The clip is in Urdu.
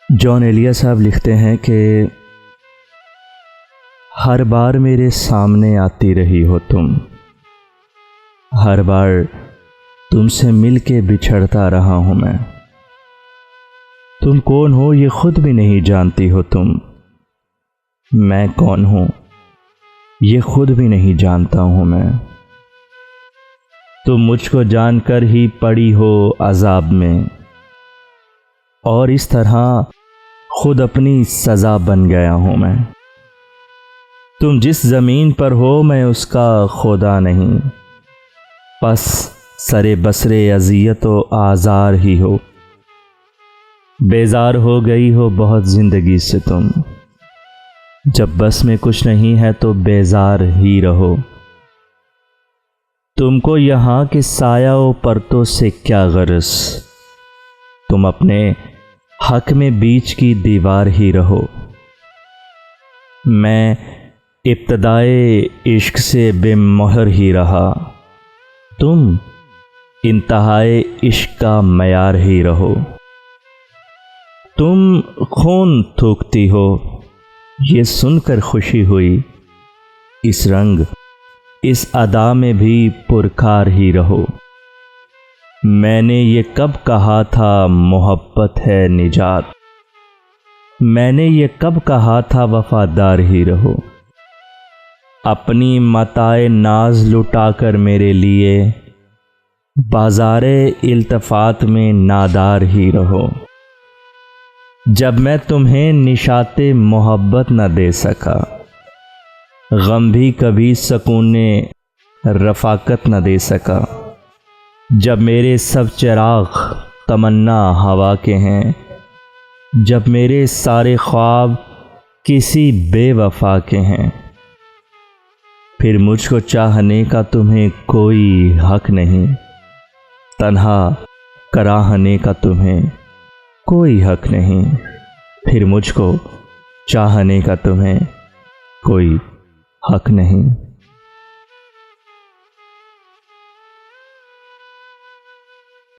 جان ایلیا صاحب لکھتے ہیں کہ ہر بار میرے سامنے آتی رہی ہو تم، ہر بار تم سے مل کے بچھڑتا رہا ہوں میں۔ تم کون ہو یہ خود بھی نہیں جانتی ہو تم، میں کون ہوں یہ خود بھی نہیں جانتا ہوں میں۔ تم مجھ کو جان کر ہی پڑی ہو عذاب میں، اور اس طرح خود اپنی سزا بن گیا ہوں میں۔ تم جس زمین پر ہو میں اس کا خدا نہیں، پس سرے بسرے اذیت و آزار ہی ہو۔ بیزار ہو گئی ہو بہت زندگی سے تم، جب بس میں کچھ نہیں ہے تو بیزار ہی رہو۔ تم کو یہاں کے سایہ و پرتوں سے کیا غرض، تم اپنے حق میں بیچ کی دیوار ہی رہو۔ میں ابتدائے عشق سے بے مہر ہی رہا، تم انتہائے عشق کا معیار ہی رہو۔ تم خون تھوکتی ہو یہ سن کر خوشی ہوئی، اس رنگ اس ادا میں بھی پرکار ہی رہو۔ میں نے یہ کب کہا تھا محبت ہے نجات، میں نے یہ کب کہا تھا وفادار ہی رہو۔ اپنی متاع ناز لٹا کر میرے لیے بازار التفات میں نادار ہی رہو۔ جب میں تمہیں نشاط محبت نہ دے سکا، غم بھی کبھی سکون رفاقت نہ دے سکا۔ جب میرے سب چراغ تمنا ہوا کے ہیں، جب میرے سارے خواب کسی بے وفا کے ہیں، پھر مجھ کو چاہنے کا تمہیں کوئی حق نہیں، تنہا کراہنے کا تمہیں کوئی حق نہیں، پھر مجھ کو چاہنے کا تمہیں کوئی حق نہیں۔